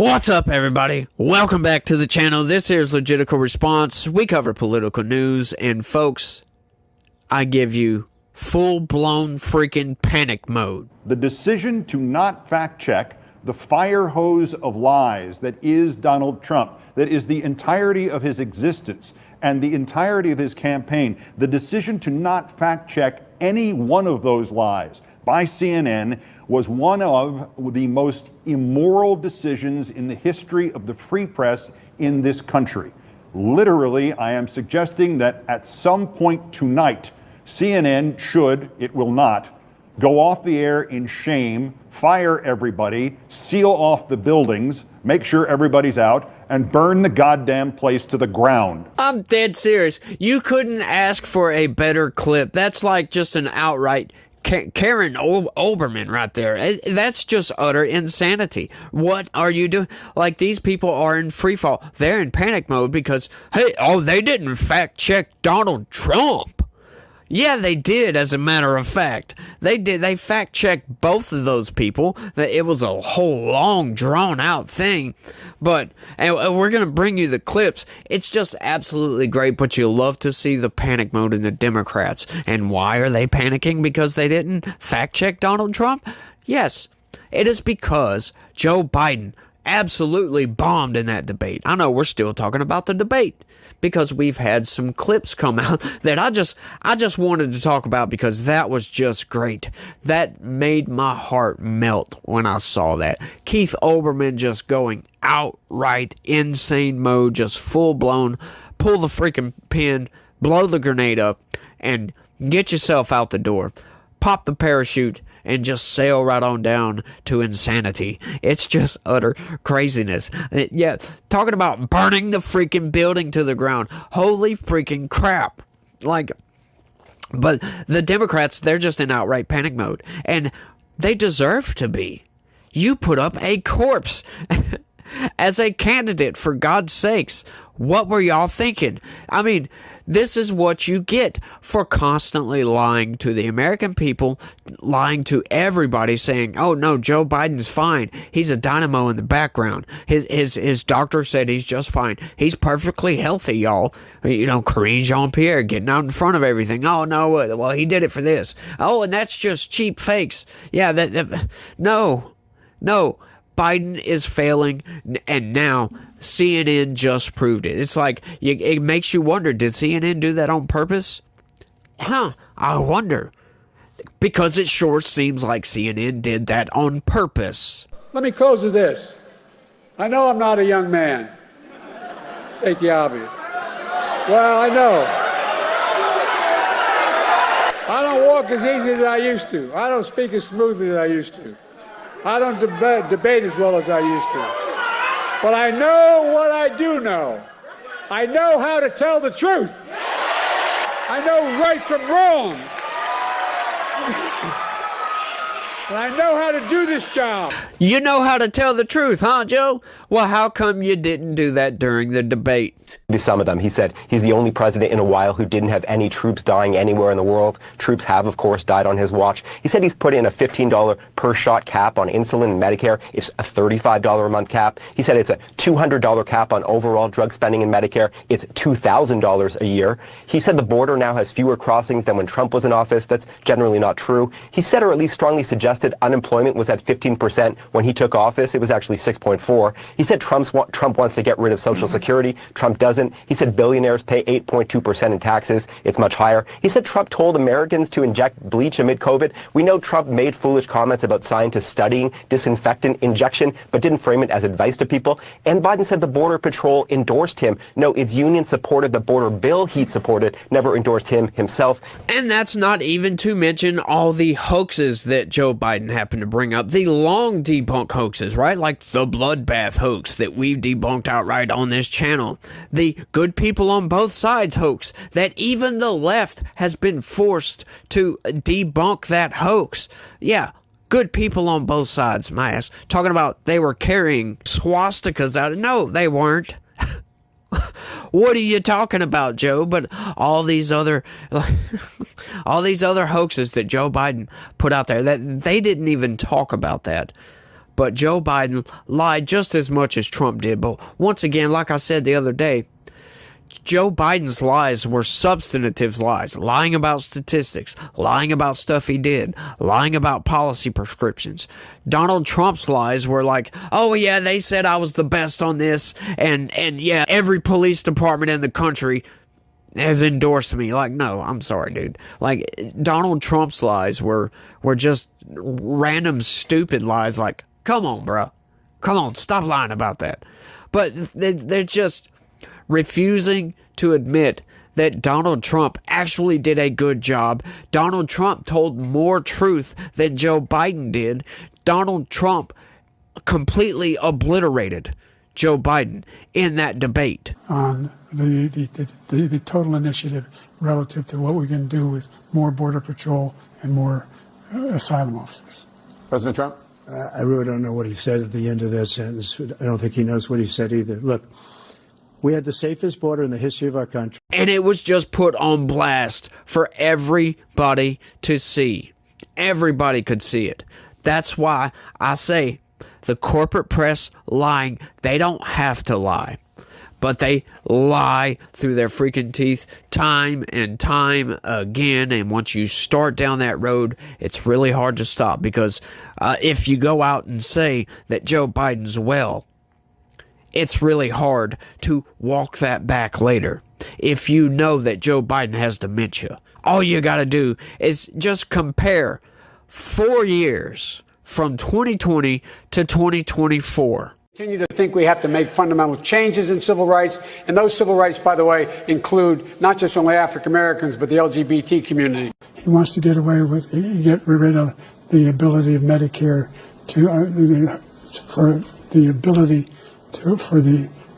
What's up, everybody? Welcome back to the channel. This here is Legitical Response. We cover political news, and folks, I give you full-blown freaking panic mode. The decision to not fact-check the fire hose of lies that is Donald Trump, that is the entirety of his existence and the entirety of his campaign, the decision to not fact-check any one of those lies by CNN was one of the most immoral decisions in the history of the free press in this country. Literally, I am suggesting that at some point tonight, CNN should, it will not, go off the air in shame, fire everybody, seal off the buildings, make sure everybody's out, and burn the goddamn place to the ground. I'm dead serious. You couldn't ask for a better clip. That's like just an outright Karen Olbermann right there. That's just utter insanity. What are you doing? Like, these people are in free fall. They're in panic mode because, hey, they didn't fact check Donald Trump. Yeah, they did, as a matter of fact. They did. They fact-checked both of those people. It was a whole long, drawn-out thing. But, and we're going to bring you the clips. It's just absolutely great, but you love to see the panic mode in the Democrats. And why are they panicking? Because they didn't fact-check Donald Trump? Yes, it is because Joe Biden absolutely bombed in that debate. I know we're still talking about the debate because we've had some clips come out that I just wanted to talk about because that was just great. That made my heart melt when I saw that. Keith Olbermann just going outright insane mode, just full blown, pull the freaking pin, blow the grenade up, and get yourself out the door. Pop the parachute and just sail right on down to insanity. It's just utter craziness. Yeah, talking about burning the freaking building to the ground. Holy freaking crap. Like, but the Democrats, they're just in outright panic mode. And they deserve to be. You put up a corpse as a candidate, for God's sakes. What were y'all thinking? I mean, this is what you get for constantly lying to the American people, lying to everybody, saying, oh no, Joe Biden's fine. He's a dynamo in the background. His doctor said he's just fine. He's perfectly healthy, y'all. You know, Karine Jean-Pierre getting out in front of everything. Oh no, well, he did it for this. Oh, and that's just cheap fakes. Yeah, no. Biden is failing, and now CNN just proved it. It's like, it makes you wonder, did CNN do that on purpose? I wonder. Because it sure seems like CNN did that on purpose. Let me close with this. I know I'm not a young man. State the obvious. Well, I know. I don't walk as easy as I used to. I don't speak as smoothly as I used to. I don't debate as well as I used to. But I know what I do know. I know how to tell the truth. I know right from wrong. And I know how to do this job. You know how to tell the truth, huh, Joe? Well, how come you didn't do that during the debate? Some of them. He said he's the only president in a while who didn't have any troops dying anywhere in the world. Troops have, of course, died on his watch. He said he's put in a $15 per shot cap on insulin and Medicare. It's a $35 a month cap. He said it's a $200 cap on overall drug spending in Medicare. It's $2,000 a year. He said the border now has fewer crossings than when Trump was in office. That's generally not true. He said, or at least strongly suggested, unemployment was at 15% when he took office. It was actually 6.4. He said Trump wants to get rid of Social Security. Trump doesn't. He said billionaires pay 8.2% in taxes. It's much higher. He said Trump told Americans to inject bleach amid COVID. We know Trump made foolish comments about scientists studying disinfectant injection, but didn't frame it as advice to people. And Biden said the Border Patrol endorsed him. No, its union supported the border bill he supported, never endorsed him himself. And that's not even to mention all the hoaxes that Joe Biden happened to bring up. The long debunk hoaxes, right? Like the bloodbath hoax that we've debunked outright on this channel. The good people on both sides hoax that even the left has been forced to debunk that hoax. Yeah, good people on both sides, my ass. Talking about they were carrying swastikas out. No, they weren't. What are you talking about, Joe? But all these other hoaxes that Joe Biden put out there, that they didn't even talk about that. but Joe Biden lied just as much as Trump did. But once again, like I said the other day, Joe Biden's lies were substantive lies, lying about statistics, lying about stuff he did, lying about policy prescriptions. Donald Trump's lies were like, oh yeah, they said I was the best on this, and yeah, every police department in the country has endorsed me. Like, no, I'm sorry, dude. Like, Donald Trump's lies were just random stupid lies. Like, come on, bro. Come on, stop lying about that. But they're just refusing to admit that Donald Trump actually did a good job. Donald Trump told more truth than Joe Biden did. Donald Trump completely obliterated Joe Biden in that debate. On the total initiative relative to what we can do with more Border Patrol and more asylum officers. President Trump? I really don't know what he said at the end of that sentence. I don't think he knows what he said either. Look, we had the safest border in the history of our country. And it was just put on blast for everybody to see. Everybody could see it. That's why I say the corporate press lying, they don't have to lie. But they lie through their freaking teeth time and time again. And once you start down that road, it's really hard to stop. Because if you go out and say that Joe Biden's well, it's really hard to walk that back later. If you know that Joe Biden has dementia, all you got to do is just compare 4 years from 2020 to 2024. Continue to think we have to make fundamental changes in civil rights. And those civil rights, by the way, include not just only African Americans, but the LGBT community. He wants to get rid of the ability of Medicare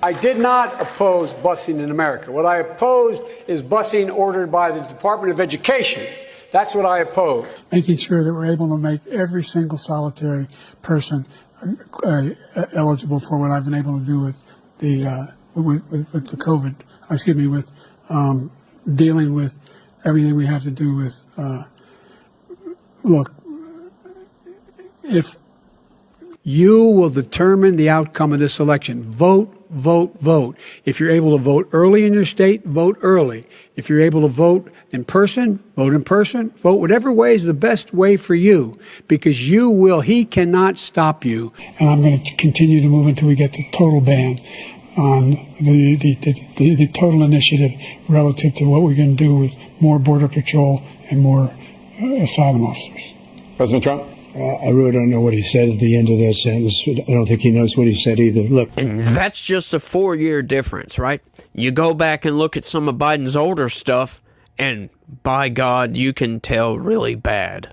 I did not oppose busing in America. What I opposed is busing ordered by the Department of Education. That's what I oppose. Making sure that we're able to make every single solitary person eligible for what I've been able to do with the COVID. With dealing with everything we have to do with. Look, if you will determine the outcome of this election, vote. If you're able to vote early in your state, vote early. If you're able to vote in person, vote in person. Vote whatever way is the best way for you, because he cannot stop you. And I'm going to continue to move until we get the total ban on the total initiative relative to what we're going to do with more Border Patrol and more asylum officers. President Trump? I really don't know what he said at the end of that sentence. I don't think he knows what he said either. Look. And that's just a 4-year difference, right? You go back and look at some of Biden's older stuff, and by God, you can tell really bad.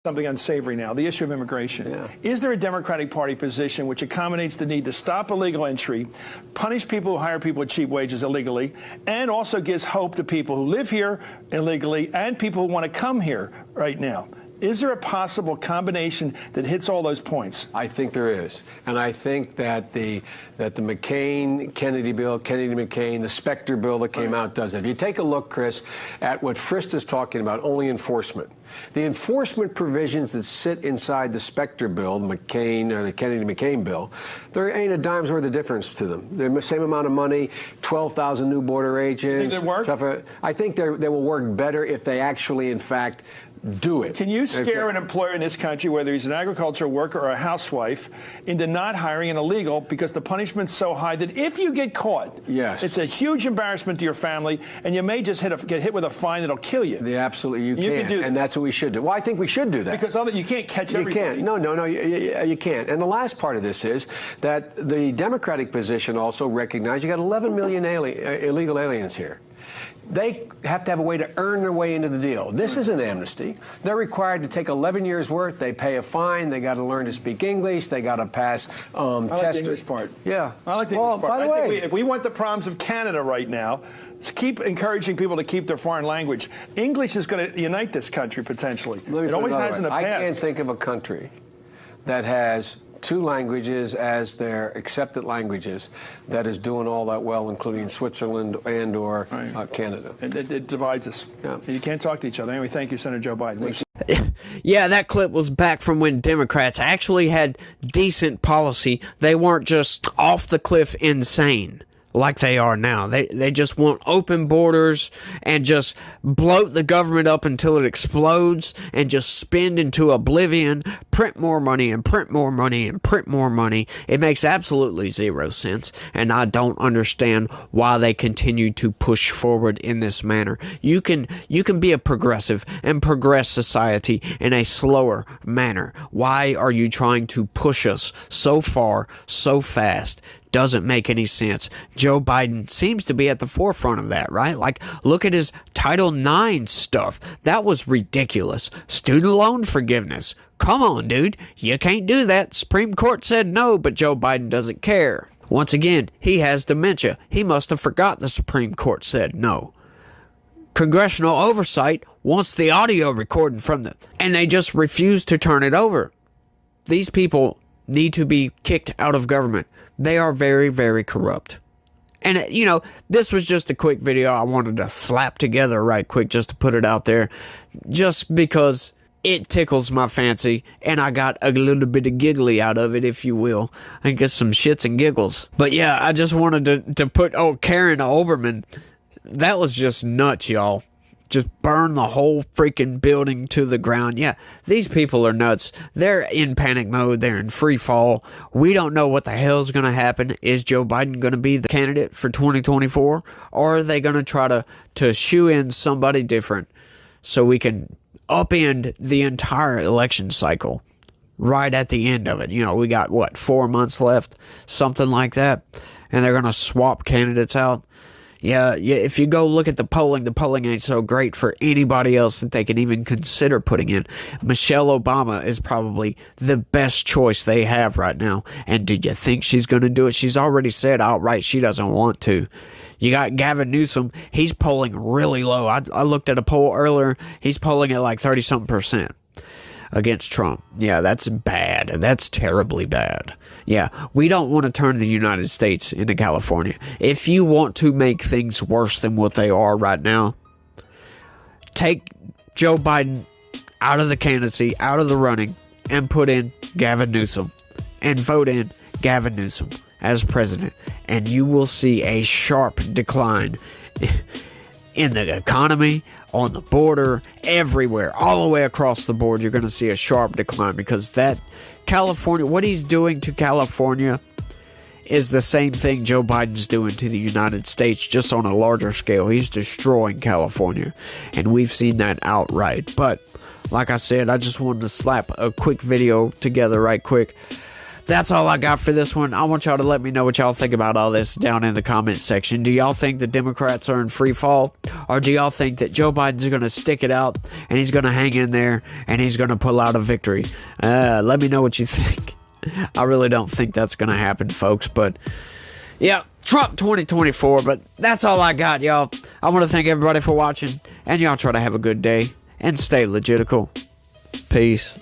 Something unsavory now, the issue of immigration. Yeah. Is there a Democratic Party position which accommodates the need to stop illegal entry, punish people who hire people at cheap wages illegally, and also gives hope to people who live here illegally and people who want to come here right now? Is there a possible combination that hits all those points? I think there is. And I think that the McCain-Kennedy bill, Kennedy-McCain, the Specter bill that came out does it. If you take a look, Chris, at what Frist is talking about, only enforcement. The enforcement provisions that sit inside the Specter bill, the McCain or the Kennedy-McCain bill, there ain't a dime's worth of difference to them. They're the same amount of money, 12,000 new border agents. Think they work? I think they will work better if they actually, in fact, do it. Can you scare an employer in this country, whether he's an agricultural worker or a housewife, into not hiring an illegal because the punishment's so high that if you get caught, yes, it's a huge embarrassment to your family, and you may just get hit with a fine that'll kill you? Absolutely, you can do that. And that's what we should do. Well, I think we should do that. Because you can't catch everybody. You can't. No, you can't. And the last part of this is that the Democratic position also recognized you got 11 million illegal aliens here. They have to have a way to earn their way into the deal. This is an amnesty. They're required to take 11 years' worth. They pay a fine. They got to learn to speak English. They got to pass tests. I like the English part. Yeah. I like the English part. I think if we want the problems of Canada right now, keep encouraging people to keep their foreign language. English is going to unite this country potentially. It always has in the past. I can't think of a country that has two languages as their accepted languages that is doing all that well, including Switzerland and or Canada. And it divides us. Yeah. And you can't talk to each other. Anyway, thank you, Senator Joe Biden. Yeah, that clip was back from when Democrats actually had decent policy. They weren't just off the cliff insane like they are now. They just want open borders and just bloat the government up until it explodes and just spend into oblivion, print more money and print more money and print more money. It makes absolutely zero sense, and I don't understand why they continue to push forward in this manner. You can be a progressive and progress society in a slower manner. Why are you trying to push us so far, so fast? Doesn't make any sense. Joe Biden seems to be at the forefront of that, right? Like, look at his Title IX stuff. That was ridiculous. Student loan forgiveness. Come on, dude. You can't do that. Supreme Court said no, but Joe Biden doesn't care. Once again, he has dementia. He must have forgot the Supreme Court said no. Congressional oversight wants the audio recording from them, and they just refuse to turn it over. These people need to be kicked out of government. They are very, very corrupt. And, you know, this was just a quick video I wanted to slap together right quick just to put it out there. Just because it tickles my fancy and I got a little bit of giggly out of it, if you will. I get some shits and giggles. But yeah, I just wanted to put, Karen Olbermann. That was just nuts, y'all. Just burn the whole freaking building to the ground. Yeah, these people are nuts. They're in panic mode. They're in free fall. We don't know what the hell's going to happen. Is Joe Biden going to be the candidate for 2024? Or are they going to try to shoe in somebody different so we can upend the entire election cycle right at the end of it? You know, we got, 4 months left? Something like that. And they're going to swap candidates out. Yeah, if you go look at the polling ain't so great for anybody else that they can even consider putting in. Michelle Obama is probably the best choice they have right now. And do you think she's going to do it? She's already said outright she doesn't want to. You got Gavin Newsom. He's polling really low. I looked at a poll earlier. He's polling at like 30-something% against Trump. Yeah, that's bad. That's terribly bad. Yeah, we don't want to turn the United States into California. If you want to make things worse than what they are right now, take Joe Biden out of the candidacy, out of the running, and put in Gavin Newsom. And vote in Gavin Newsom as president. And you will see a sharp decline in the economy, on the border, everywhere, all the way across the board. You're going to see a sharp decline because that California, what he's doing to California is the same thing Joe Biden's doing to the United States, just on a larger scale. He's destroying California, and we've seen that outright. But like I said, I just wanted to slap a quick video together right quick. That's all I got for this one. I want y'all to let me know what y'all think about all this down in the comments section. Do y'all think the Democrats are in free fall? Or do y'all think that Joe Biden's going to stick it out and he's going to hang in there and he's going to pull out a victory? Let me know what you think. I really don't think that's going to happen, folks. But yeah, Trump 2024. But that's all I got, y'all. I want to thank everybody for watching. And y'all try to have a good day and stay legitical. Peace.